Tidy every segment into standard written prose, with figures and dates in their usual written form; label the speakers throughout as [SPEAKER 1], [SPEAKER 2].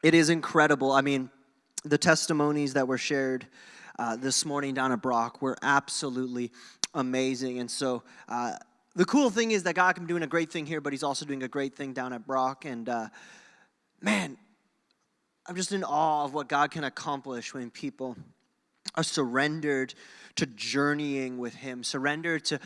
[SPEAKER 1] It is incredible. I mean, the testimonies that were shared this morning down at Brock were absolutely amazing. And so the cool thing is that God can be doing a great thing here, but he's also doing a great thing down at Brock. And man, I'm just in awe of what God can accomplish when people are surrendered to journeying with him, surrendered to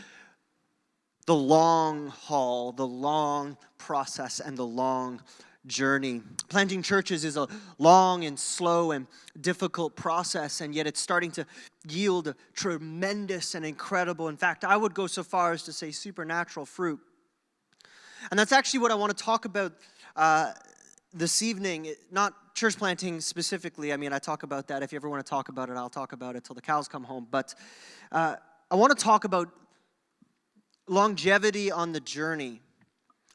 [SPEAKER 1] the long haul, the long process, and the long journey. Planting churches is a long and slow and difficult process, and yet it's starting to yield tremendous and incredible, in fact, I would go so far as to say supernatural fruit. And that's actually what I want to talk about this evening, not church planting specifically. I mean, I talk about that. If you ever want to talk about it, I'll talk about it till the cows come home. But I want to talk about longevity on the journey.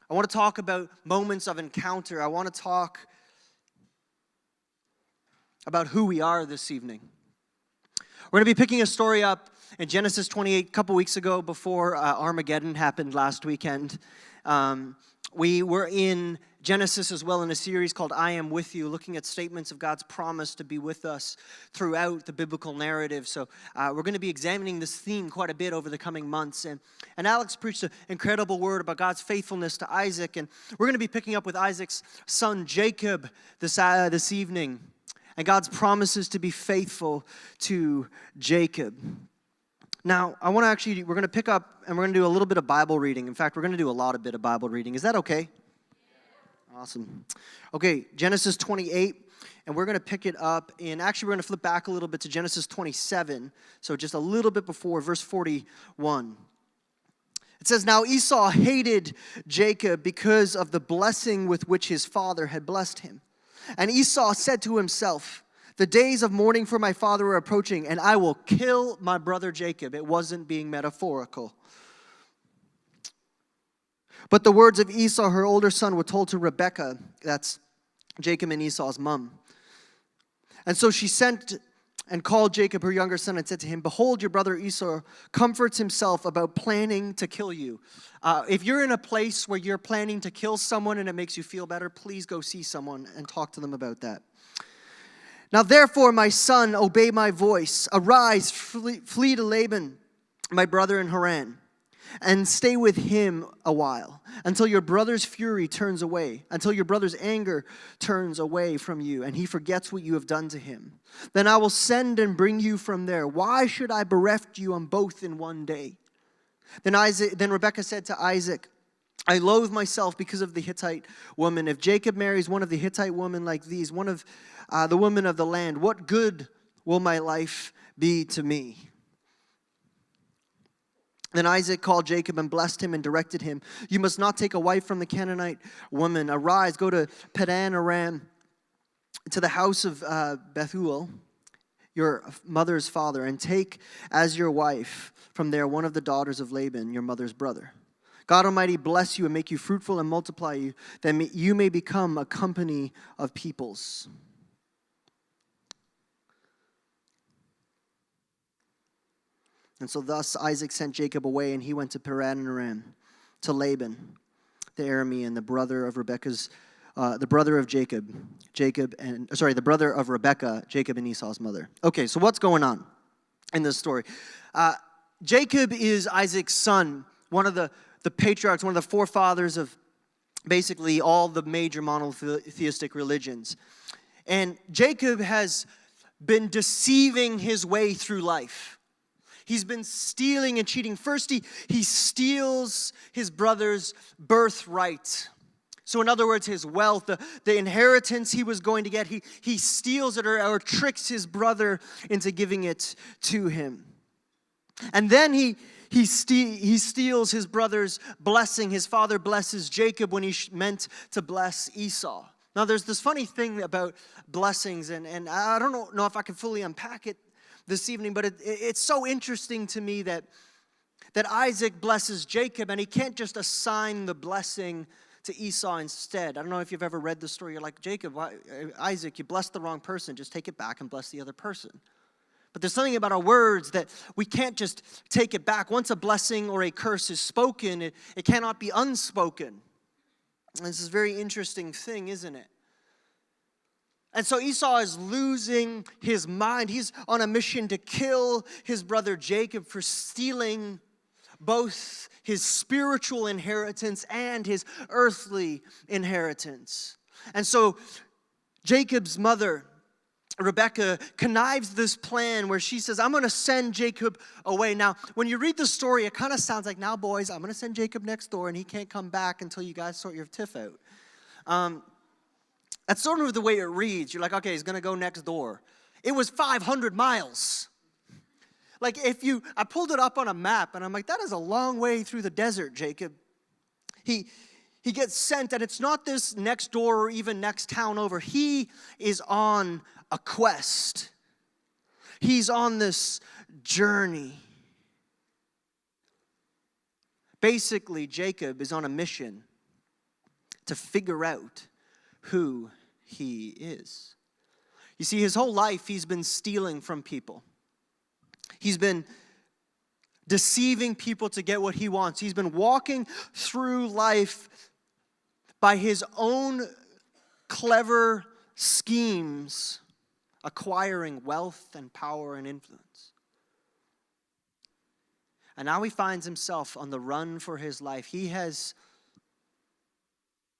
[SPEAKER 1] I want to talk about moments of encounter. I want to talk about who we are this evening. We're going to be picking a story up in Genesis 28 a couple weeks ago before Armageddon happened last weekend. We were in Genesis as well in a series called I Am With You, looking at statements of God's promise to be with us throughout the biblical narrative. So we're going to be examining this theme quite a bit over the coming months. And Alex preached an incredible word about God's faithfulness to Isaac. And we're going to be picking up with Isaac's son Jacob this evening. And God's promises to be faithful to Jacob. Now, we're going to pick up and we're going to do a little bit of Bible reading. In fact, we're going to do a lot of Bible reading. Is that okay? Awesome. Okay, Genesis 28, and we're going to pick it up in, actually we're going to flip back a little bit to Genesis 27, so just a little bit before verse 41. It says, "Now Esau hated Jacob because of the blessing with which his father had blessed him. And Esau said to himself, 'The days of mourning for my father are approaching, and I will kill my brother Jacob.'" It wasn't being metaphorical. But the words of Esau, her older son, were told to Rebekah. That's Jacob and Esau's mom. And so she sent and called Jacob, her younger son, and said to him, "Behold, your brother Esau comforts himself about planning to kill you." If you're in a place where you're planning to kill someone and it makes you feel better, please go see someone and talk to them about that. "Now therefore, my son, obey my voice. Arise, flee to Laban, my brother in Haran, and stay with him a while, until your brother's fury turns away, until your brother's anger turns away from you, and he forgets what you have done to him. Then I will send and bring you from there. Why should I bereft you on both in one day?" Then Rebekah said to Isaac, "I loathe myself because of the Hittite woman. If Jacob marries one of the Hittite women like these, one of the women of the land, what good will my life be to me?" Then Isaac called Jacob and blessed him and directed him, "You must not take a wife from the Canaanite woman. Arise, go to Padan Aram, to the house of Bethuel, your mother's father, and take as your wife from there one of the daughters of Laban, your mother's brother. God Almighty bless you and make you fruitful and multiply you, that you may become a company of peoples." And so thus Isaac sent Jacob away, and he went to Padan Aram, to Laban, the Aramean, the brother of Rebekah, Jacob and Esau's mother. Okay, so what's going on in this story? Jacob is Isaac's son, one of the patriarchs, one of the forefathers of basically all the major monotheistic religions. And Jacob has been deceiving his way through life. He's been stealing and cheating. First, he steals his brother's birthright. So in other words, his wealth, the inheritance he was going to get, he steals it or tricks his brother into giving it to him. And then he steals his brother's blessing. His father blesses Jacob when he meant to bless Esau. Now there's this funny thing about blessings, and I don't know if I can fully unpack it this evening, but it's so interesting to me that Isaac blesses Jacob, and he can't just assign the blessing to Esau instead. I don't know if you've ever read the story. You're like, Jacob, Isaac, you blessed the wrong person. Just take it back and bless the other person. But there's something about our words that we can't just take it back. Once a blessing or a curse is spoken, it cannot be unspoken. And this is a very interesting thing, isn't it? And so Esau is losing his mind. He's on a mission to kill his brother Jacob for stealing both his spiritual inheritance and his earthly inheritance. And so Jacob's mother, Rebecca, connives this plan where she says, I'm going to send Jacob away. Now, when you read the story, it kind of sounds like, now, boys, I'm going to send Jacob next door, and he can't come back until you guys sort your tiff out. That's sort of the way it reads. You're like, okay, he's going to go next door. It was 500 miles. Like I pulled it up on a map, and I'm like, that is a long way through the desert, Jacob. He gets sent, and it's not this next door or even next town over. He is on a quest. He's on this journey. Basically, Jacob is on a mission to figure out who he is. You see, his whole life he's been stealing from people. He's been deceiving people to get what he wants. He's been walking through life by his own clever schemes, acquiring wealth and power and influence. And now he finds himself on the run for his life. He has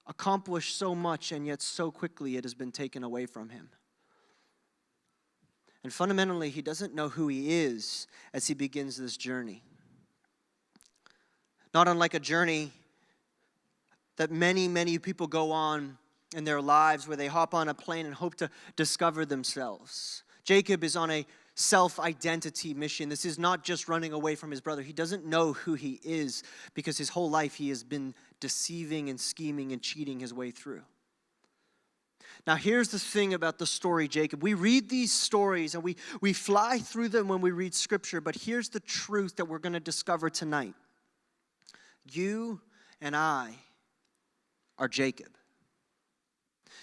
[SPEAKER 1] accomplished so much, and yet so quickly it has been taken away from him. And fundamentally, he doesn't know who he is as he begins this journey. Not unlike a journey that many, many people go on in their lives, where they hop on a plane and hope to discover themselves. Jacob is on a self-identity mission. This is not just running away from his brother. He doesn't know who he is because his whole life he has been deceiving and scheming and cheating his way through. Now here's the thing about the story Jacob. We read these stories and we fly through them when we read scripture, but here's the truth that we're going to discover tonight. You and I are Jacob.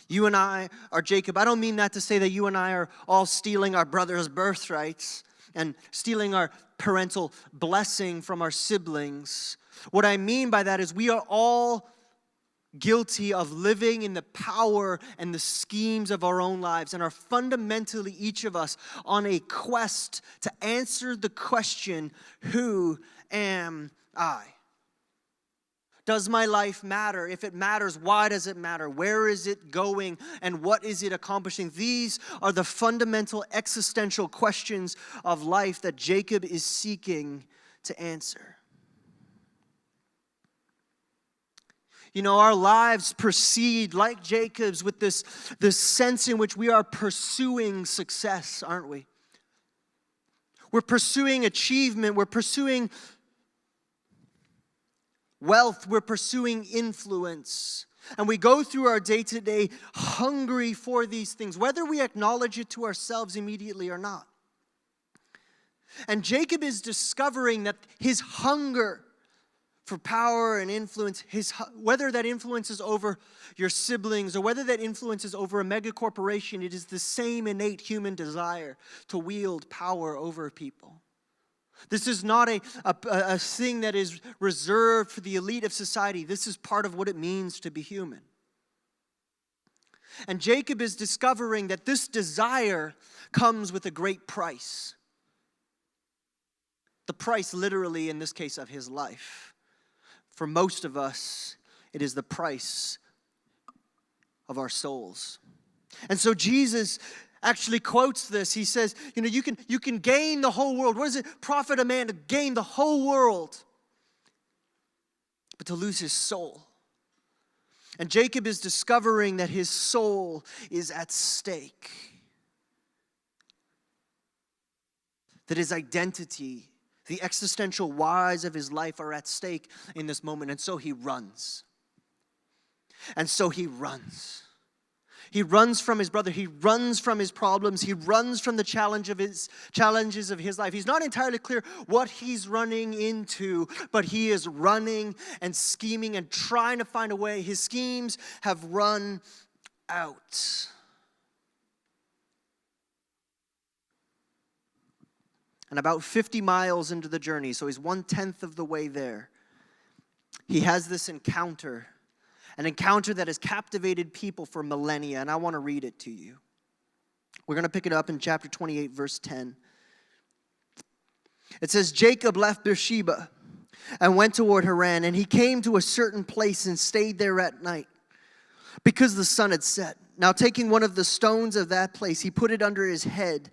[SPEAKER 1] You and I are Jacob. I don't mean that to say that you and I are all stealing our brother's birthrights and stealing our parental blessing from our siblings. What I mean by that is we are all guilty of living in the power and the schemes of our own lives, and are fundamentally each of us on a quest to answer the question, who am I? Does my life matter? If it matters, why does it matter? Where is it going? And what is it accomplishing? These are the fundamental existential questions of life that Jacob is seeking to answer. You know, our lives proceed like Jacob's with this sense in which we are pursuing success, aren't we? We're pursuing achievement. We're pursuing wealth, we're pursuing influence. And we go through our day-to-day hungry for these things, whether we acknowledge it to ourselves immediately or not. And Jacob is discovering that his hunger for power and influence, whether that influence is over your siblings or whether that influence is over a mega corporation, it is the same innate human desire to wield power over people. This is not a thing that is reserved for the elite of society. This is part of what it means to be human. And Jacob is discovering that this desire comes with a great price. The price, literally, in this case, of his life. For most of us, it is the price of our souls. And so Jesus actually quotes this. He says, you can gain the whole world. What does it profit a man to gain the whole world, but to lose his soul? And Jacob is discovering that his soul is at stake. That his identity, the existential whys of his life are at stake in this moment. And so he runs. And so he runs. He runs from his brother. He runs from his problems. He runs from the challenges of his life. He's not entirely clear what he's running into, but he is running and scheming and trying to find a way. His schemes have run out. And about 50 miles into the journey, so he's 1/10 of the way there, he has this encounter. An encounter that has captivated people for millennia, and I want to read it to you. We're going to pick it up in chapter 28, verse 10. It says, Jacob left Beersheba and went toward Haran, and he came to a certain place and stayed there at night, because the sun had set. Now taking one of the stones of that place, he put it under his head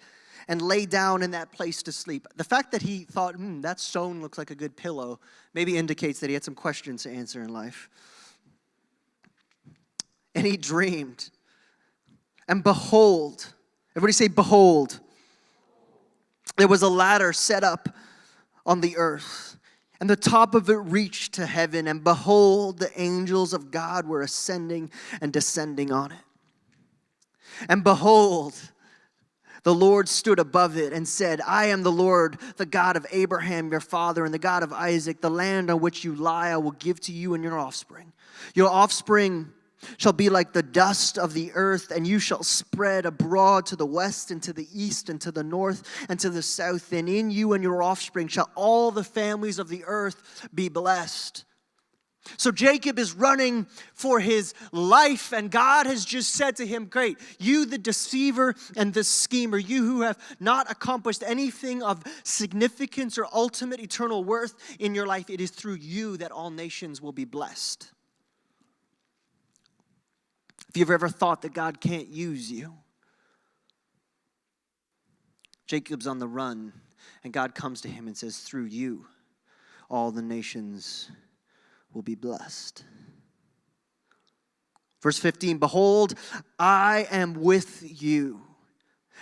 [SPEAKER 1] and lay down in that place to sleep. The fact that he thought, that stone looks like a good pillow, maybe indicates that he had some questions to answer in life. And he dreamed. And behold, everybody say, behold. There was a ladder set up on the earth, and the top of it reached to heaven, and behold, the angels of God were ascending and descending on it. And behold, the Lord stood above it and said, I am the Lord, the God of Abraham, your father, and the God of Isaac. The land on which you lie I will give to you and your offspring. Your offspring shall be like the dust of the earth, and you shall spread abroad to the west and to the east and to the north and to the south. And in you and your offspring shall all the families of the earth be blessed. So Jacob is running for his life, and God has just said to him, great, you the deceiver and the schemer, you who have not accomplished anything of significance or ultimate eternal worth in your life, it is through you that all nations will be blessed. If you've ever thought that God can't use you, Jacob's on the run, and God comes to him and says, through you, all the nations will be blessed. Verse 15, behold, I am with you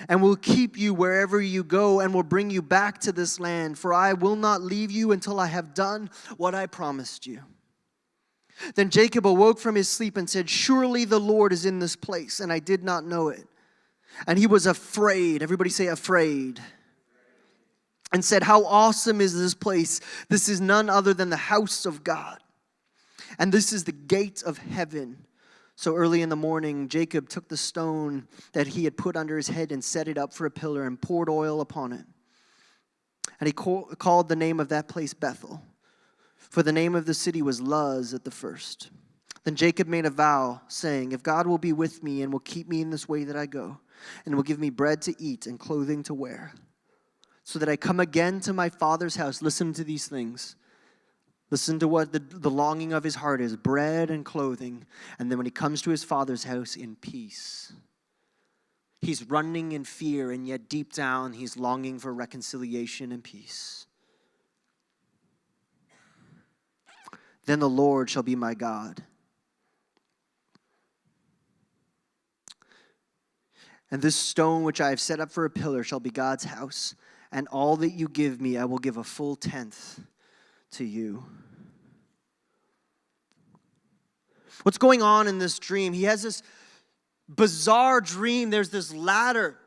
[SPEAKER 1] and will keep you wherever you go and will bring you back to this land, for I will not leave you until I have done what I promised you. Then Jacob awoke from his sleep and said, surely the Lord is in this place, and I did not know it. And he was afraid. Everybody say afraid. And said, how awesome is this place? This is none other than the house of God, and this is the gate of heaven. So early in the morning, Jacob took the stone that he had put under his head and set it up for a pillar and poured oil upon it. And he called the name of that place Bethel, for the name of the city was Luz at the first. Then Jacob made a vow, saying, if God will be with me and will keep me in this way that I go, and will give me bread to eat and clothing to wear, so that I come again to my father's house. Listen to these things. Listen to what the longing of his heart is, bread and clothing. And then when he comes to his father's house, in peace. He's running in fear, and yet deep down, he's longing for reconciliation and peace. Then the Lord shall be my God. And this stone which I have set up for a pillar shall be God's house. And all that you give me, I will give a full tenth to you. What's going on in this dream? He has this bizarre dream. There's this ladder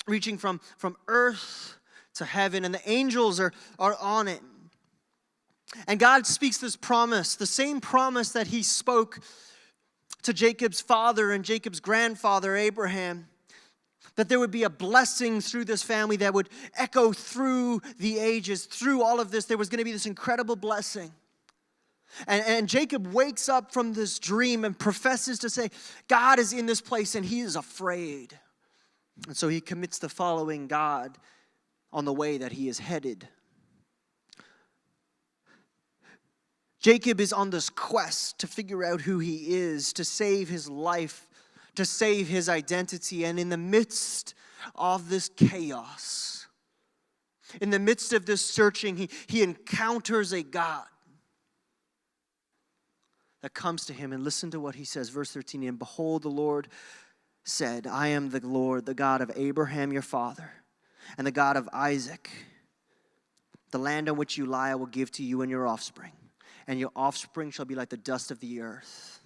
[SPEAKER 1] reaching from earth to heaven, and the angels are on it. And God speaks this promise, the same promise that he spoke to Jacob's father and Jacob's grandfather, Abraham, that there would be a blessing through this family that would echo through the ages. Through all of this, there was going to be this incredible blessing. And Jacob wakes up from this dream and professes to say, God is in this place, and he is afraid. And so he commits to following God on the way that he is headed. Jacob is on this quest to figure out who he is, to save his life, to save his identity. And in the midst of this chaos, in the midst of this searching, he encounters a God that comes to him. And listen to what he says, verse 13, and behold, the Lord said, I am the Lord, the God of Abraham your father, and the God of Isaac. The land on which you lie I will give to you and your offspring, and your offspring shall be like the dust of the earth.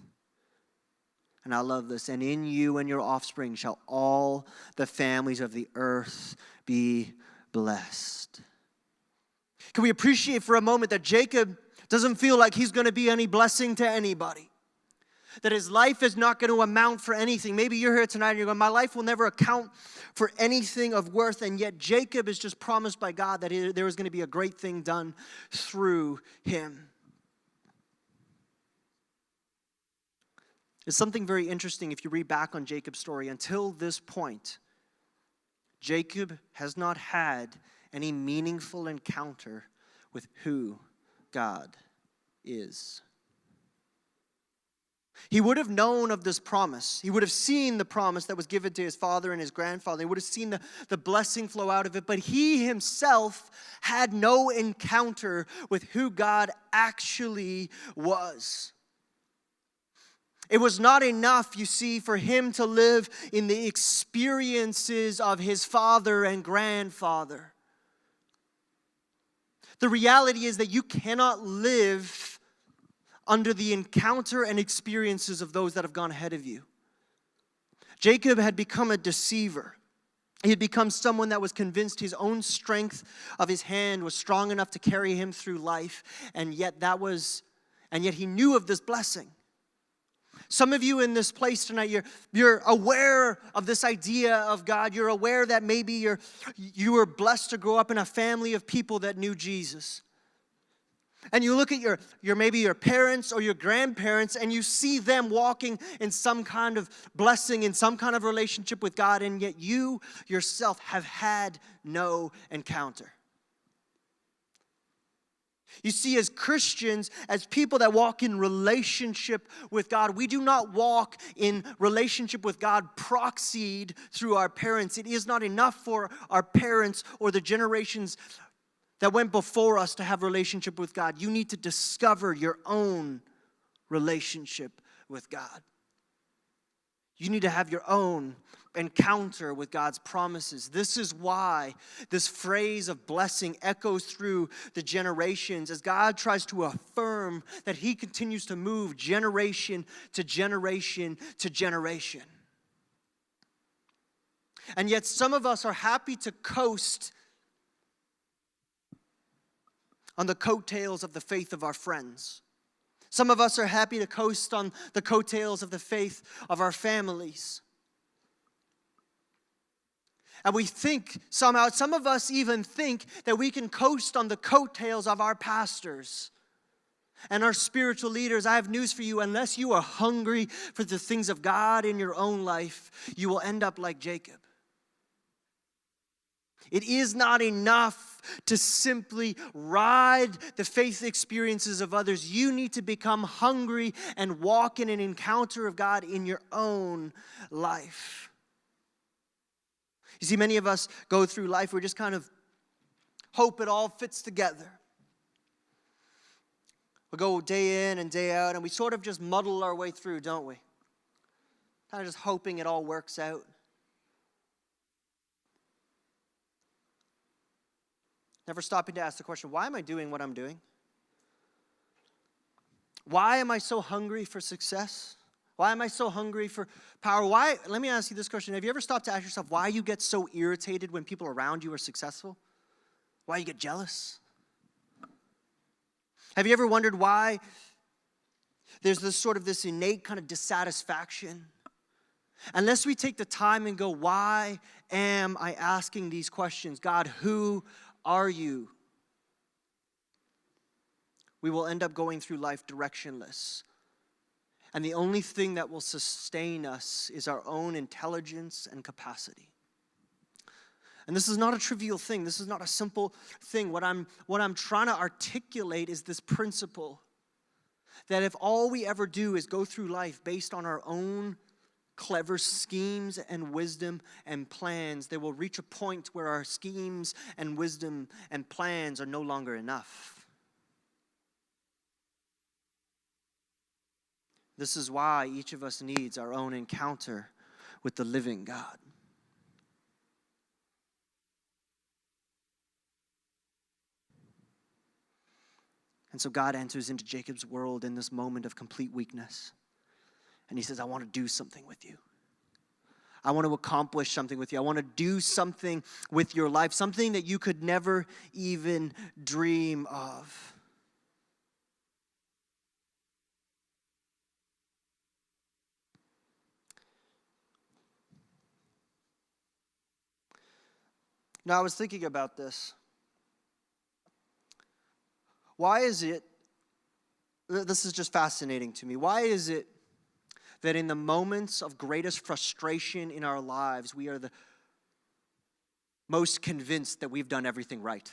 [SPEAKER 1] And I love this. And in you and your offspring shall all the families of the earth be blessed. Can we appreciate for a moment that Jacob doesn't feel like he's going to be any blessing to anybody? That his life is not going to amount for anything. Maybe you're here tonight and you're going, my life will never account for anything of worth. And yet Jacob is just promised by God that there is going to be a great thing done through him. It's something very interesting if you read back on Jacob's story. Until this point, Jacob has not had any meaningful encounter with who God is. He would have known of this promise. He would have seen the promise that was given to his father and his grandfather. He would have seen the blessing flow out of it. But he himself had no encounter with who God actually was. It was not enough, you see, for him to live in the experiences of his father and grandfather. The reality is that you cannot live under the encounter and experiences of those that have gone ahead of you. Jacob had become a deceiver. He had become someone that was convinced his own strength of his hand was strong enough to carry him through life, and yet he knew of this blessing. Some of you in this place tonight, you're aware of this idea of God. You're aware that maybe you were blessed to grow up in a family of people that knew Jesus. And you look at maybe your parents or your grandparents, and you see them walking in some kind of blessing, in some kind of relationship with God, and yet you yourself have had no encounter. You see, as Christians, as people that walk in relationship with God, we do not walk in relationship with God proxied through our parents. It is not enough for our parents or the generations that went before us to have relationship with God. You need to discover your own relationship with God. You need to have your own encounter with God's promises. This is why this phrase of blessing echoes through the generations as God tries to affirm that He continues to move generation to generation to generation. And yet some of us are happy to coast on the coattails of the faith of our friends. Some of us are happy to coast on the coattails of the faith of our families. And we think somehow, some of us even think that we can coast on the coattails of our pastors and our spiritual leaders. I have news for you. Unless you are hungry for the things of God in your own life, you will end up like Jacob. It is not enough to simply ride the faith experiences of others. You need to become hungry and walk in an encounter of God in your own life. You see, many of us go through life, we just kind of hope it all fits together. We go day in and day out, and we sort of just muddle our way through, don't we? Kind of just hoping it all works out. Never stopping to ask the question, why am I doing what I'm doing? Why am I so hungry for success? Why am I so hungry for power? Let me ask you this question. Have you ever stopped to ask yourself why you get so irritated when people around you are successful? Why you get jealous? Have you ever wondered why there's this innate kind of dissatisfaction? Unless we take the time and go, why am I asking these questions? God, who are you? We will end up going through life directionless. And the only thing that will sustain us is our own intelligence and capacity. And this is not a trivial thing. This is not a simple thing. What I'm trying to articulate is this principle that if all we ever do is go through life based on our own clever schemes and wisdom and plans, there will reach a point where our schemes and wisdom and plans are no longer enough. This is why each of us needs our own encounter with the living God. And so God enters into Jacob's world in this moment of complete weakness. And he says, I want to do something with you. I want to accomplish something with you. I want to do something with your life, something that you could never even dream of. Now, I was thinking about this. Why is it, this is just fascinating to me, why is it that in the moments of greatest frustration in our lives, we are most convinced that we've done everything right.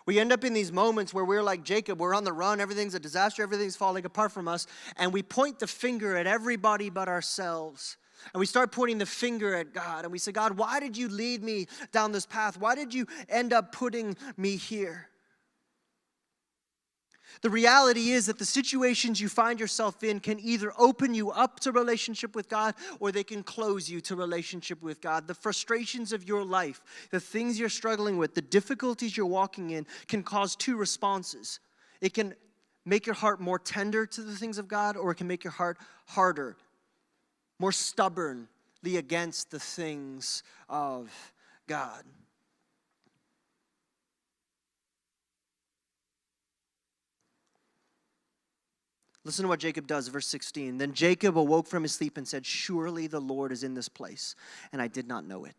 [SPEAKER 1] We end up in these moments where we're like Jacob, we're on the run, everything's a disaster, everything's falling apart from us, and we point the finger at everybody but ourselves. And we start pointing the finger at God, and we say, God, why did you lead me down this path? Why did you end up putting me here? The reality is that the situations you find yourself in can either open you up to relationship with God, or they can close you to relationship with God. The frustrations of your life, the things you're struggling with, the difficulties you're walking in can cause two responses. It can make your heart more tender to the things of God, or it can make your heart harder, more stubbornly against the things of God. Listen to what Jacob does, verse 16. Then Jacob awoke from his sleep and said, surely the Lord is in this place, and I did not know it.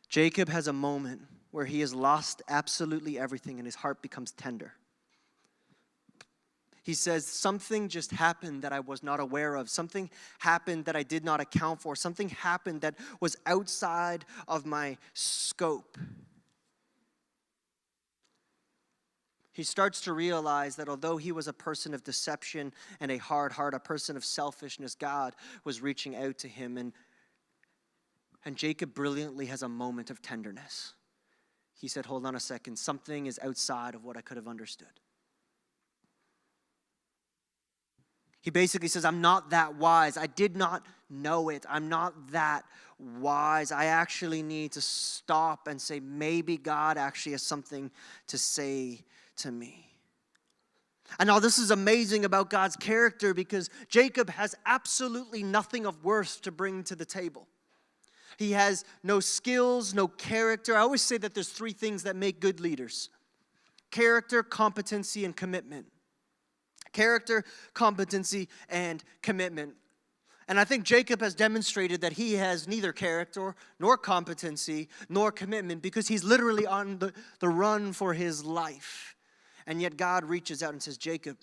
[SPEAKER 1] Jacob has a moment where he has lost absolutely everything and his heart becomes tender. He says, something just happened that I was not aware of. Something happened that I did not account for. Something happened that was outside of my scope. He starts to realize that although he was a person of deception and a hard heart, a person of selfishness, God was reaching out to him. And Jacob brilliantly has a moment of tenderness. He said, hold on a second, something is outside of what I could have understood. He basically says, I'm not that wise. I did not know it. I'm not that wise. I actually need to stop and say, maybe God actually has something to say to me. And now this is amazing about God's character, because Jacob has absolutely nothing of worth to bring to the table. He has no skills, no character. I always say that there's three things that make good leaders: character, competency, and commitment. Character, competency, and commitment. And I think Jacob has demonstrated that he has neither character, nor competency, nor commitment, because he's literally on the run for his life. And yet God reaches out and says, Jacob,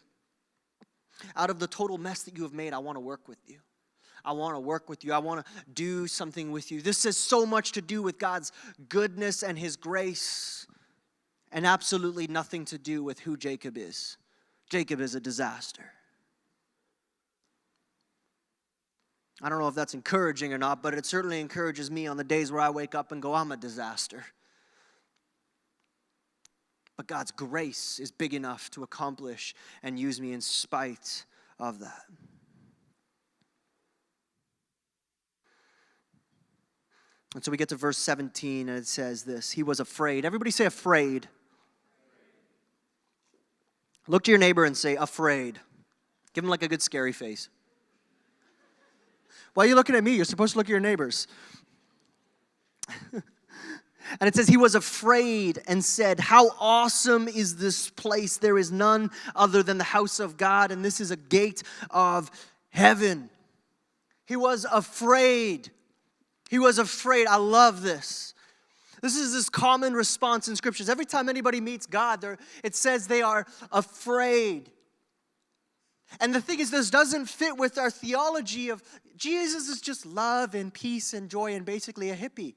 [SPEAKER 1] out of the total mess that you have made, I want to work with you. I want to work with you. I want to do something with you. This has so much to do with God's goodness and his grace, and absolutely nothing to do with who Jacob is. Jacob is a disaster. I don't know if that's encouraging or not, but it certainly encourages me on the days where I wake up and go, I'm a disaster. But God's grace is big enough to accomplish and use me in spite of that. And so we get to verse 17, and it says this: he was afraid. Everybody say afraid. Look to your neighbor and say afraid. Give him like a good scary face. Why are you looking at me? You're supposed to look at your neighbors. And it says he was afraid and said, how awesome is this place? There is none other than the house of God, and this is a gate of heaven. He was afraid. He was afraid. I love this. This is this common response in scriptures. Every time anybody meets God, it says they are afraid. And the thing is, this doesn't fit with our theology of Jesus is just love and peace and joy and basically a hippie.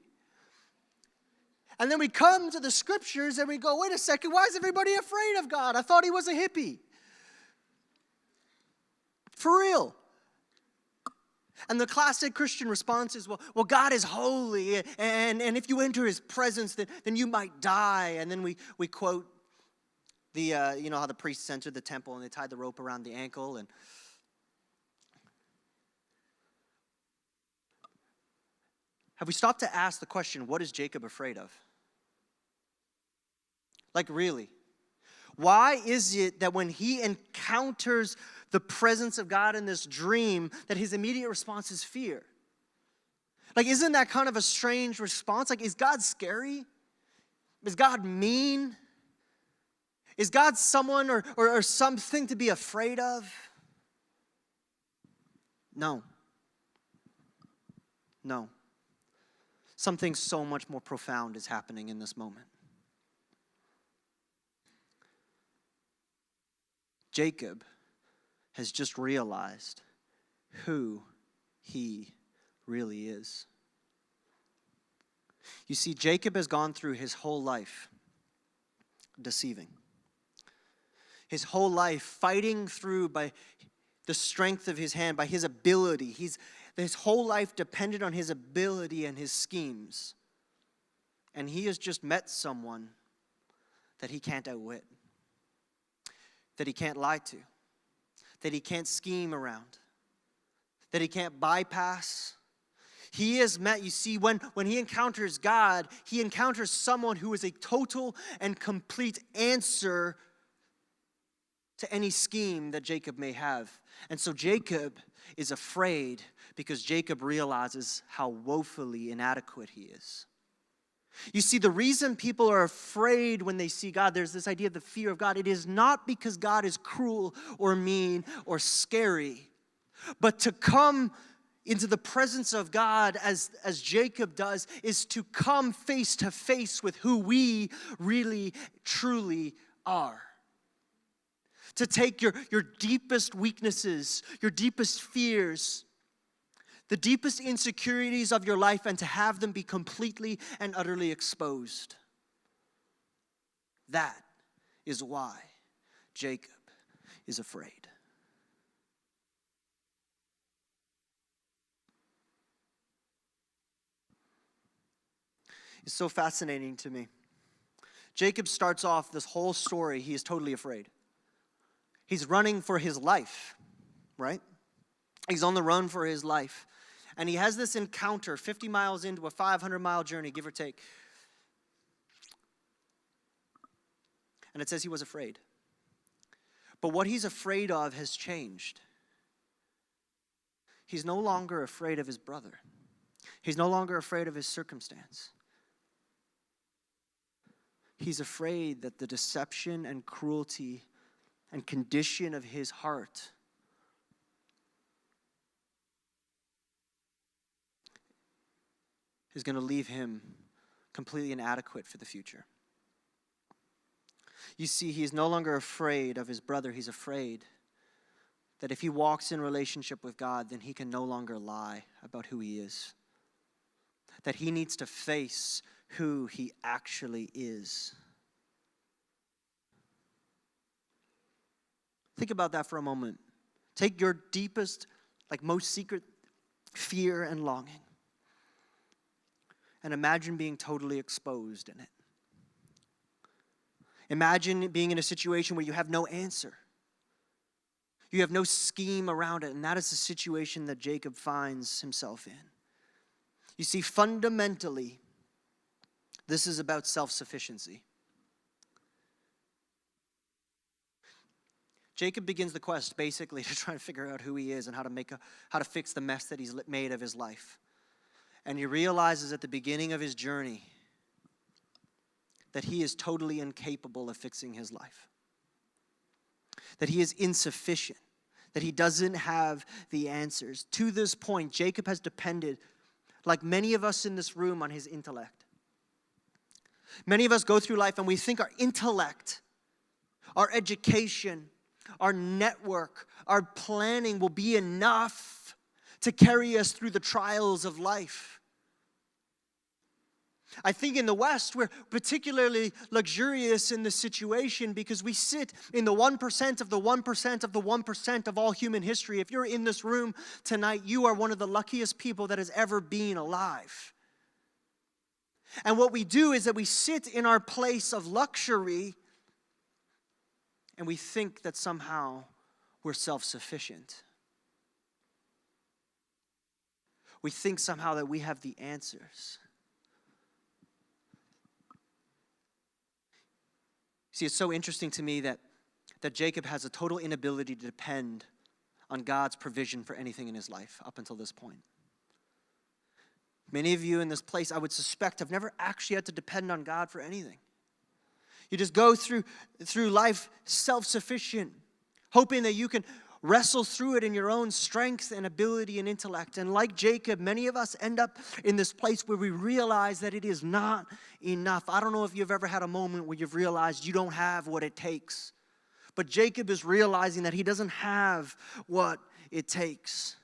[SPEAKER 1] And then we come to the scriptures and we go, wait a second, why is everybody afraid of God? I thought he was a hippie. For real. And the classic Christian response is, well, God is holy, and if you enter his presence, then you might die. And then we quote the, you know how the priests entered the temple and they tied the rope around the ankle. And have we stopped to ask the question, what is Jacob afraid of? Like, really? Why is it that when he encounters the presence of God in this dream, that his immediate response is fear? Like, isn't that kind of a strange response? Like, is God scary? Is God mean? Is God someone or something to be afraid of? No. No. Something so much more profound is happening in this moment. Jacob has just realized who he really is. You see, Jacob has gone through his whole life deceiving. His whole life fighting through by the strength of his hand, by his ability. His whole life depended on his ability and his schemes. And he has just met someone that he can't outwit, that he can't lie to, that he can't scheme around, that he can't bypass. He has met, you see, when he encounters God, he encounters someone who is a total and complete answer to any scheme that Jacob may have. And so Jacob is afraid because Jacob realizes how woefully inadequate he is. You see, the reason people are afraid when they see God, there's this idea of the fear of God. It is not because God is cruel or mean or scary, but to come into the presence of God as Jacob does is to come face to face with who we really, truly are. To take your deepest weaknesses, your deepest fears, the deepest insecurities of your life, and to have them be completely and utterly exposed. That is why Jacob is afraid. It's so fascinating to me. Jacob starts off this whole story, he is totally afraid. He's running for his life, right? He's on the run for his life. And he has this encounter 50 miles into a 500-mile journey, give or take. And it says he was afraid. But what he's afraid of has changed. He's no longer afraid of his brother. He's no longer afraid of his circumstance. He's afraid that the deception and cruelty and condition of his heart is going to leave him completely inadequate for the future. You see, he is no longer afraid of his brother. He's afraid that if he walks in relationship with God, then he can no longer lie about who he is. That he needs to face who he actually is. Think about that for a moment. Take your deepest, most secret fear and longing, and imagine being totally exposed in it. Imagine being in a situation where you have no answer. You have no scheme around it, and that is the situation that Jacob finds himself in. You see, fundamentally, this is about self-sufficiency. Jacob begins the quest basically to try and figure out who he is and how to fix the mess that he's made of his life. And he realizes at the beginning of his journey that he is totally incapable of fixing his life. That he is insufficient. That he doesn't have the answers. To this point, Jacob has depended, like many of us in this room, on his intellect. Many of us go through life and we think our intellect, our education, our network, our planning will be enough to carry us through the trials of life. I think in the West, we're particularly luxurious in this situation because we sit in the 1% of the 1% of the 1% of all human history. If you're in this room tonight, you are one of the luckiest people that has ever been alive. And what we do is that we sit in our place of luxury and we think that somehow we're self-sufficient. We think somehow that we have the answers. See, it's so interesting to me that Jacob has a total inability to depend on God's provision for anything in his life up until this point. Many of you in this place, I would suspect, have never actually had to depend on God for anything. You just go through life self-sufficient, hoping that you can wrestle through it in your own strength and ability and intellect. And like Jacob, many of us end up in this place where we realize that it is not enough. I don't know if you've ever had a moment where you've realized you don't have what it takes. But Jacob is realizing that he doesn't have what it takes.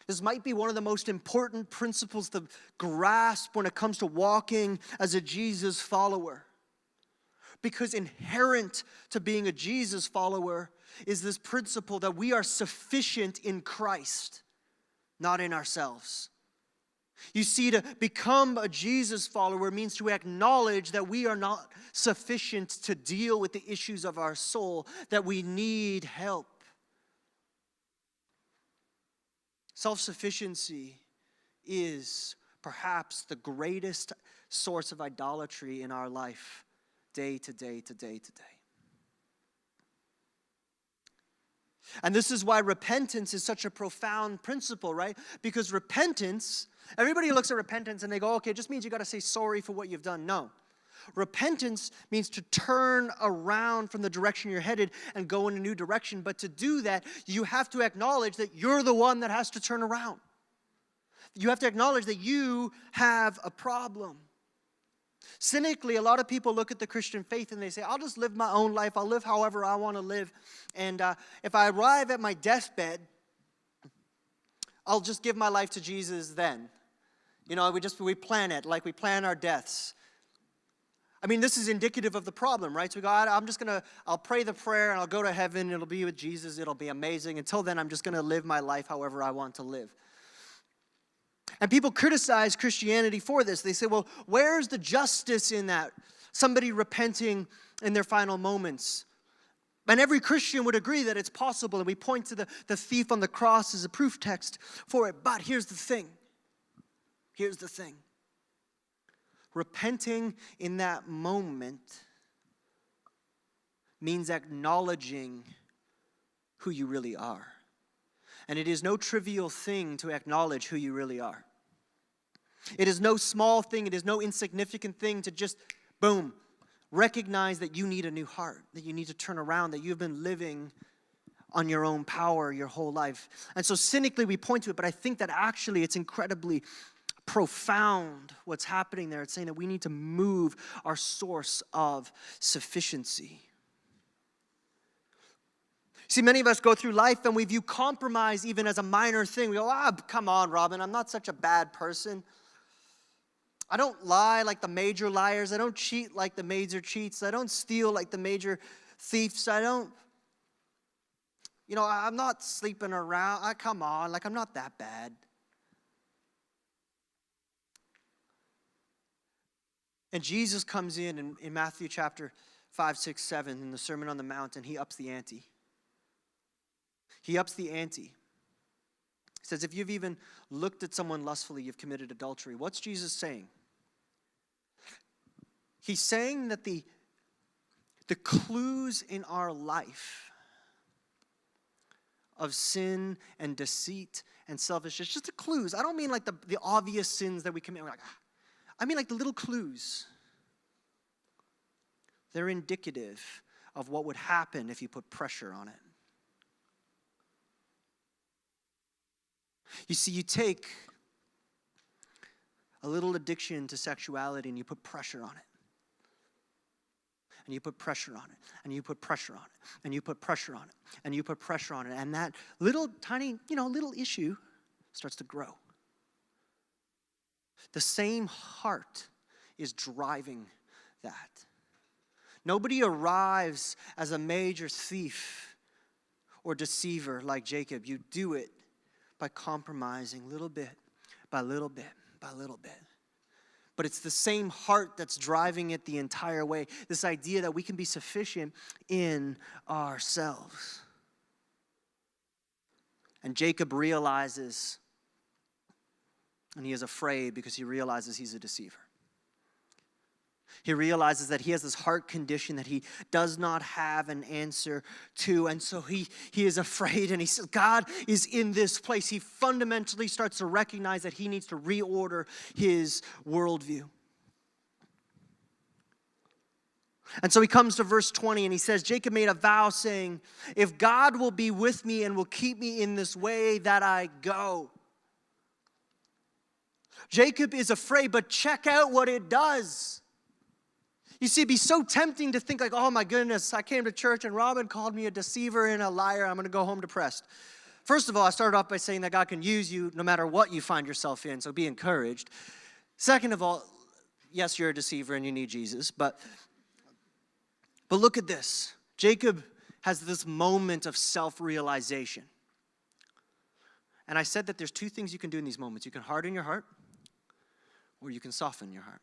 [SPEAKER 1] This might be one of the most important principles to grasp when it comes to walking as a Jesus follower. Because inherent to being a Jesus follower is this principle that we are sufficient in Christ, not in ourselves. You see, to become a Jesus follower means to acknowledge that we are not sufficient to deal with the issues of our soul, that we need help. Self-sufficiency is perhaps the greatest source of idolatry in our life, day to day to day to day. And this is why repentance is such a profound principle, right? Because repentance, everybody looks at repentance and they go, okay, it just means you got to say sorry for what you've done. No. Repentance means to turn around from the direction you're headed and go in a new direction. But to do that, you have to acknowledge that you're the one that has to turn around. You have to acknowledge that you have a problem. Cynically, a lot of people look at the Christian faith and they say, I'll just live my own life. I'll live however I want to live. And if I arrive at my deathbed, I'll just give my life to Jesus then. You know, we plan it like we plan our deaths. I mean, this is indicative of the problem, right? So we go, I'll pray the prayer and I'll go to heaven. It'll be with Jesus. It'll be amazing. Until then, I'm just going to live my life however I want to live. And people criticize Christianity for this. They say, well, where's the justice in that? Somebody repenting in their final moments. And every Christian would agree that it's possible. And we point to the thief on the cross as a proof text for it. But here's the thing. Here's the thing. Repenting in that moment means acknowledging who you really are. And it is no trivial thing to acknowledge who you really are. It is no small thing, it is no insignificant thing to just, boom, recognize that you need a new heart, that you need to turn around, that you've been living on your own power your whole life. And so cynically we point to it, but I think that actually it's incredibly profound what's happening there. It's saying that we need to move our source of sufficiency. See, many of us go through life and we view compromise even as a minor thing. We go, come on, Robin, I'm not such a bad person. I don't lie like the major liars. I don't cheat like the major cheats. I don't steal like the major thieves. I'm not sleeping around. Come on, I'm not that bad. And Jesus comes in Matthew chapter 5, 6, 7, in the Sermon on the Mount, and he ups the ante. He ups the ante. He says, if you've even looked at someone lustfully, you've committed adultery. What's Jesus saying? He's saying that the clues in our life of sin and deceit and selfishness, just the clues. I don't mean like the obvious sins that we commit. I mean like the little clues. They're indicative of what would happen if you put pressure on it. You see, you take a little addiction to sexuality and you put pressure on it. And you put pressure on it. And you put pressure on it. And you put pressure on it. And you put pressure on it. And that little tiny, little issue starts to grow. The same heart is driving that. Nobody arrives as a major thief or deceiver like Jacob. You do it by compromising little bit by little bit by little bit. But it's the same heart that's driving it the entire way. This idea that we can be sufficient in ourselves. And Jacob realizes, and he is afraid because he realizes he's a deceiver. He realizes that he has this heart condition that he does not have an answer to. And so he is afraid, and he says, God is in this place. He fundamentally starts to recognize that he needs to reorder his worldview. And so he comes to verse 20 and he says, Jacob made a vow saying, if God will be with me and will keep me in this way that I go. Jacob is afraid, but check out what it does. You see, it'd be so tempting to think like, oh my goodness, I came to church and Robin called me a deceiver and a liar. I'm going to go home depressed First of all, I started off by saying that God can use you no matter what you find yourself in, so be encouraged. Second of all, yes, you're a deceiver and you need Jesus, but look at this. Jacob has this moment of self-realization. And I said that there's two things you can do in these moments. You can harden your heart, or you can soften your heart.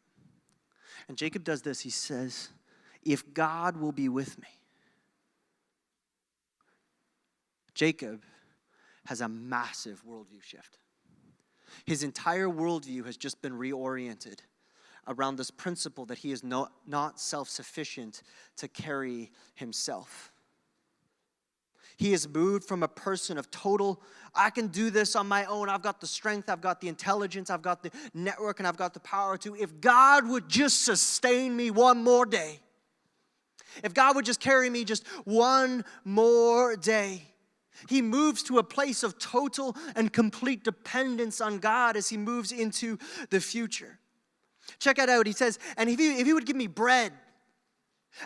[SPEAKER 1] And Jacob does this. He says, if God will be with me. Jacob has a massive worldview shift. His entire worldview has just been reoriented around this principle that he is not self-sufficient to carry himself. He has moved from a person of total, I can do this on my own. I've got the strength, I've got the intelligence, I've got the network, and I've got the power to. If God would just sustain me one more day. If God would just carry me just one more day. He moves to a place of total and complete dependence on God as he moves into the future. Check it out. He says, and if he would give me bread,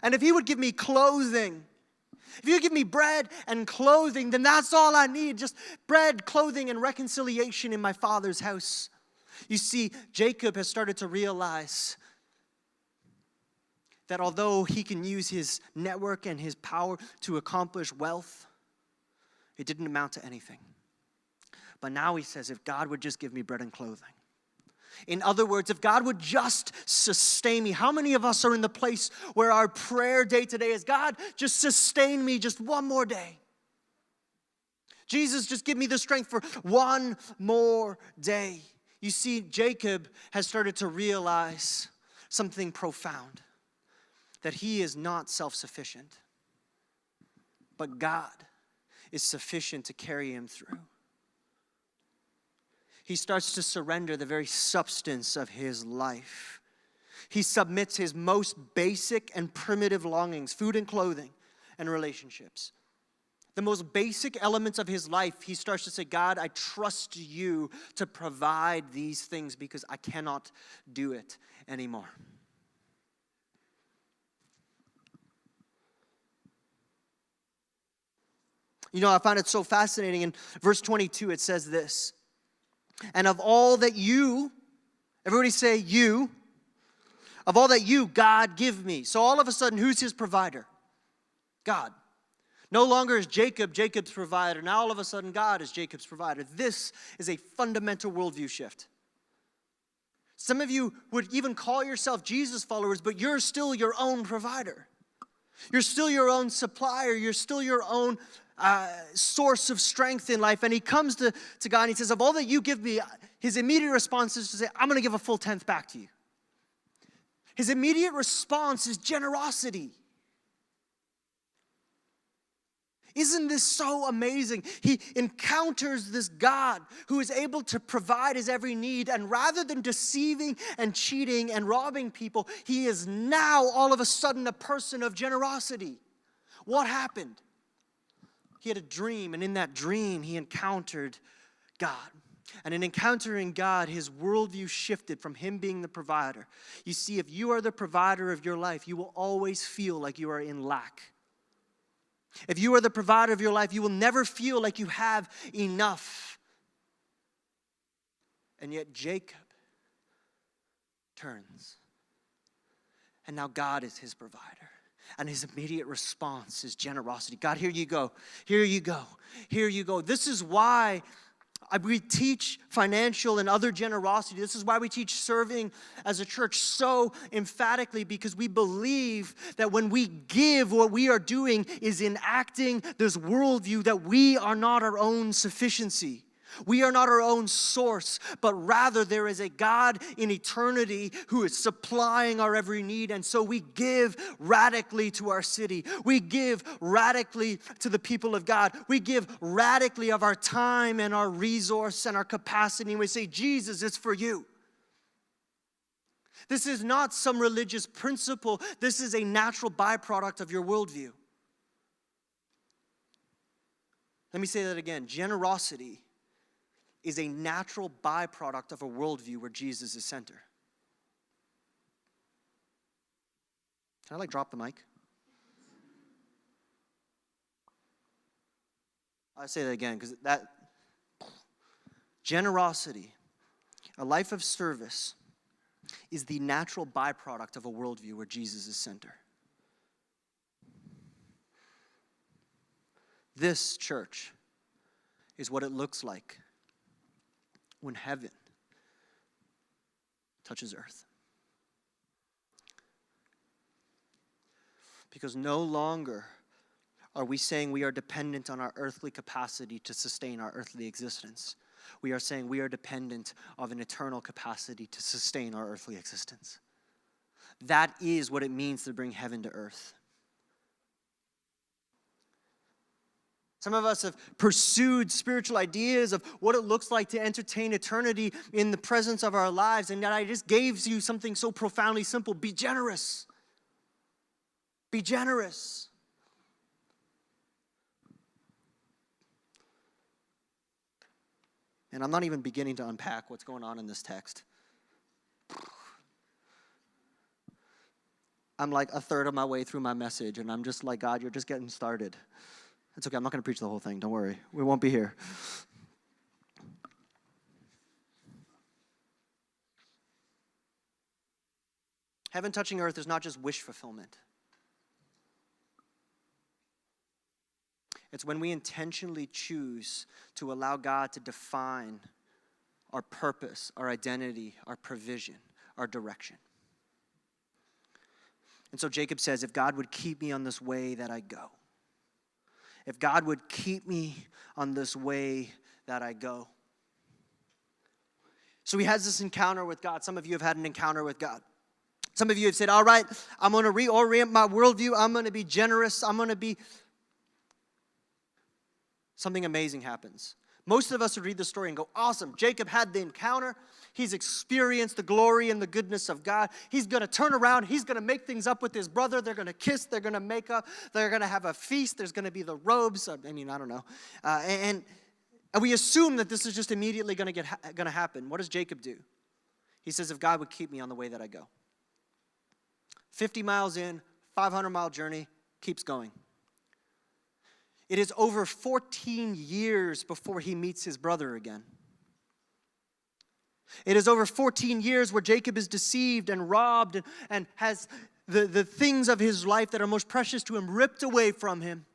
[SPEAKER 1] and if he would give me clothing, if you give me bread and clothing, then that's all I need. Just bread, clothing, and reconciliation in my Father's house. You see, Jacob has started to realize that although he can use his network and his power to accomplish wealth, it didn't amount to anything. But now he says, if God would just give me bread and clothing. In other words, if God would just sustain me. How many of us are in the place where our prayer day today is, God, just sustain me just one more day. Jesus, just give me the strength for one more day. You see, Jacob has started to realize something profound. That he is not self-sufficient. But God is sufficient to carry him through. He starts to surrender the very substance of his life. He submits his most basic and primitive longings, food and clothing and relationships. The most basic elements of his life, he starts to say, God, I trust you to provide these things because I cannot do it anymore. You know, I find it so fascinating. In verse 22, it says this. And of all that you, everybody say you, of all that you, God, give me. So all of a sudden, who's his provider? God. No longer is Jacob Jacob's provider. Now all of a sudden, God is Jacob's provider. This is a fundamental worldview shift. Some of you would even call yourself Jesus followers, but you're still your own provider. You're still your own supplier. You're still your own source of strength in life. And he comes to God and he says, of all that you give me, his immediate response is to say, I'm going to give a full tenth back to you. His immediate response is generosity. Isn't this so amazing? He encounters this God who is able to provide his every need. And rather than deceiving and cheating and robbing people, he is now all of a sudden a person of generosity. What happened? He had a dream, and in that dream, he encountered God. And in encountering God, his worldview shifted from him being the provider. You see, if you are the provider of your life, you will always feel like you are in lack. If you are the provider of your life, you will never feel like you have enough. And yet Jacob turns. And now God is his provider. And his immediate response is generosity. God, here you go. Here you go. Here you go. This is why we teach financial and other generosity. This is why we teach serving as a church so emphatically, because we believe that when we give, what we are doing is enacting this worldview that we are not our own sufficiency. We are not our own source, but rather there is a God in eternity who is supplying our every need. And so we give radically to our city. We give radically to the people of God. We give radically of our time and our resource and our capacity. And we say, Jesus, it's for you. This is not some religious principle. This is a natural byproduct of your worldview. Let me say that again. Generosity is a natural byproduct of a worldview where Jesus is center. Can I drop the mic? I say that again because that generosity, a life of service, is the natural byproduct of a worldview where Jesus is center. This, church, is what it looks like when heaven touches earth. Because no longer are we saying we are dependent on our earthly capacity to sustain our earthly existence. We are saying we are dependent of an eternal capacity to sustain our earthly existence. That is what it means to bring heaven to earth. Some of us have pursued spiritual ideas of what it looks like to entertain eternity in the presence of our lives, and yet I just gave you something so profoundly simple. Be generous. Be generous. And I'm not even beginning to unpack what's going on in this text. I'm like a third of my way through my message, and I'm just like, God, you're just getting started. It's okay, I'm not going to preach the whole thing. Don't worry. We won't be here. Heaven touching earth is not just wish fulfillment. It's when we intentionally choose to allow God to define our purpose, our identity, our provision, our direction. And so Jacob says, if God would keep me on this way that I go, if God would keep me on this way that I go. So he has this encounter with God. Some of you have had an encounter with God. Some of you have said, all right, I'm going to reorient my worldview. I'm going to be generous. I'm going to be... Something amazing happens. Most of us would read the story and go, awesome, Jacob had the encounter. He's experienced the glory and the goodness of God. He's going to turn around. He's going to make things up with his brother. They're going to kiss. They're going to make up. They're going to have a feast. There's going to be the robes. I don't know. And we assume that this is just immediately going to happen. What does Jacob do? He says, if God would keep me on the way that I go. 50 miles in, 500-mile journey, keeps going. It is over 14 years before he meets his brother again. It is over 14 years where Jacob is deceived and robbed and has the things of his life that are most precious to him ripped away from him.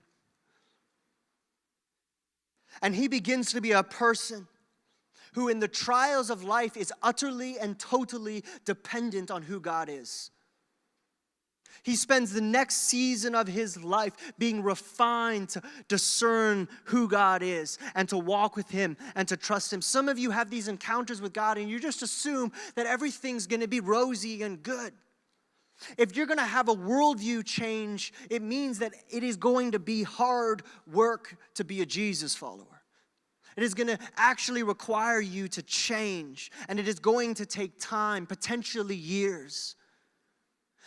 [SPEAKER 1] And he begins to be a person who in the trials of life is utterly and totally dependent on who God is. He spends the next season of his life being refined to discern who God is and to walk with him and to trust him. Some of you have these encounters with God and you just assume that everything's going to be rosy and good. If you're going to have a worldview change, it means that it is going to be hard work to be a Jesus follower. It is going to actually require you to change, and it is going to take time, potentially years.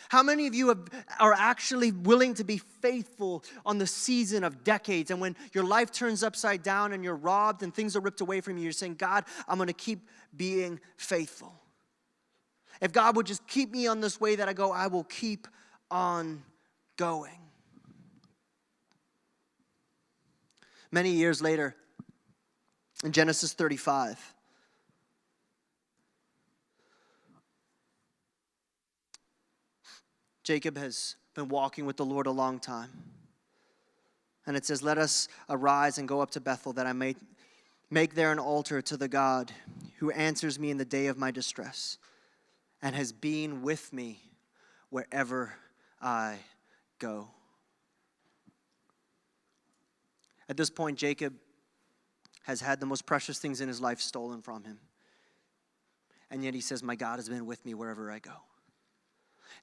[SPEAKER 1] How many of you are actually willing to be faithful on the season of decades? And when your life turns upside down and you're robbed and things are ripped away from you, you're saying, God, I'm going to keep being faithful. If God would just keep me on this way that I go, I will keep on going. Many years later, in Genesis 35, Jacob has been walking with the Lord a long time. And it says, let us arise and go up to Bethel, that I may make there an altar to the God who answers me in the day of my distress and has been with me wherever I go. At this point, Jacob has had the most precious things in his life stolen from him. And yet he says, my God has been with me wherever I go.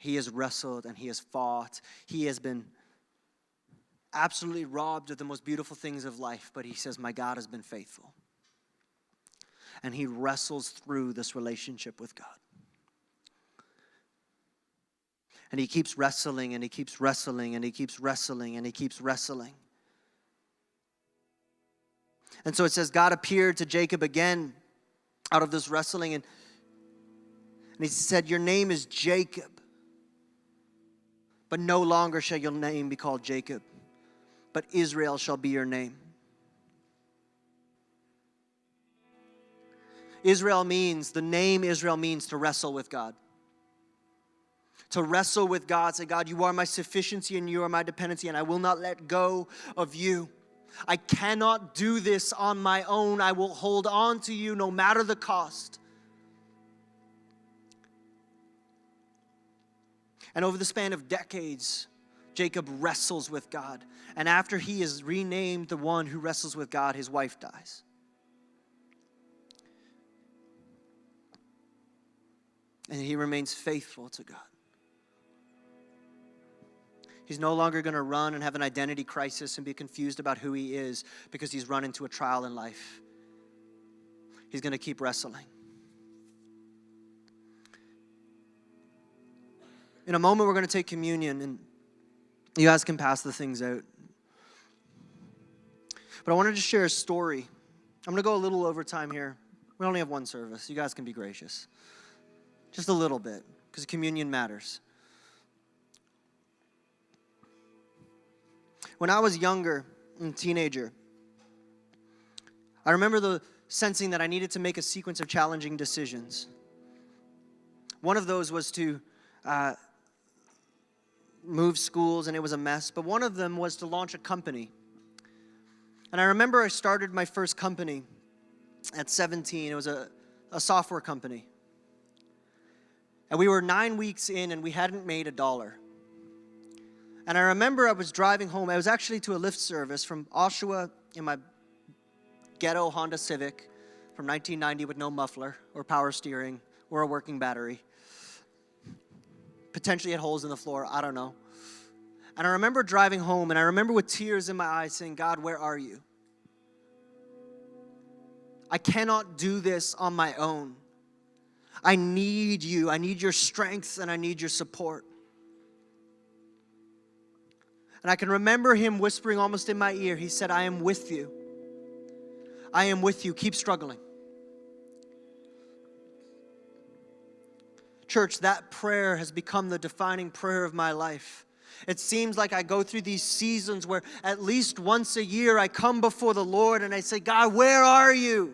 [SPEAKER 1] He has wrestled and he has fought. He has been absolutely robbed of the most beautiful things of life, but he says, my God has been faithful. And he wrestles through this relationship with God. And he keeps wrestling and he keeps wrestling and he keeps wrestling and he keeps wrestling. And so it says God appeared to Jacob again out of this wrestling, and he said, your name is Jacob. But no longer shall your name be called Jacob, but Israel shall be your name. the name Israel means to wrestle with God. To wrestle with God, say, God, you are my sufficiency and you are my dependency, and I will not let go of you. I cannot do this on my own. I will hold on to you no matter the cost. And over the span of decades, Jacob wrestles with God. And after he is renamed the one who wrestles with God, his wife dies. And he remains faithful to God. He's no longer going to run and have an identity crisis and be confused about who he is because he's run into a trial in life. He's going to keep wrestling. In a moment, we're going to take communion, and you guys can pass the things out. But I wanted to share a story. I'm going to go a little over time here. We only have one service. You guys can be gracious. Just a little bit, because communion matters. When I was younger, a teenager, I remember sensing that I needed to make a sequence of challenging decisions. One of those was to move schools, and it was a mess. But one of them was to launch a company. And I remember I started my first company at 17. It was a software company. And we were 9 weeks in, and we hadn't made $1. And I remember I was driving home. I was actually to a Lyft service from Oshawa in my ghetto Honda Civic from 1990 with no muffler or power steering or a working battery. Potentially had holes in the floor, I don't know. And I remember driving home, and I remember with tears in my eyes saying, God, where are you? I cannot do this on my own. I need you. I need your strength, and I need your support. And I can remember him whispering almost in my ear. He said, I am with you. I am with you. Keep struggling. Church, that prayer has become the defining prayer of my life. It seems like I go through these seasons where at least once a year I come before the Lord and I say, God, where are you?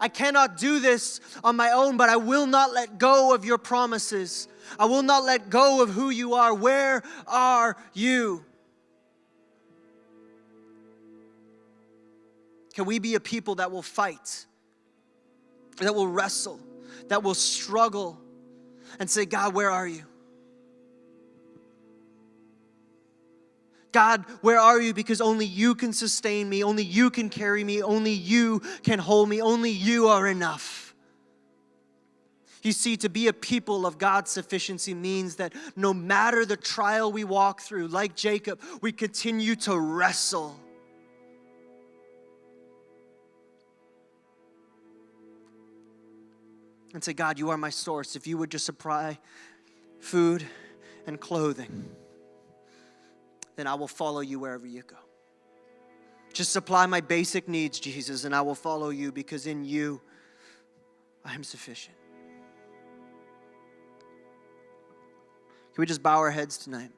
[SPEAKER 1] I cannot do this on my own, but I will not let go of your promises. I will not let go of who you are. Where are you? Can we be a people that will fight, that will wrestle, that will struggle, and say, God, where are you? God, where are you? Because only you can sustain me. Only you can carry me. Only you can hold me. Only you are enough. You see, to be a people of God's sufficiency means that no matter the trial we walk through, like Jacob, we continue to wrestle. And say, God, you are my source. If you would just supply food and clothing, then I will follow you wherever you go. Just supply my basic needs, Jesus, and I will follow you because in you I am sufficient. Can we just bow our heads tonight?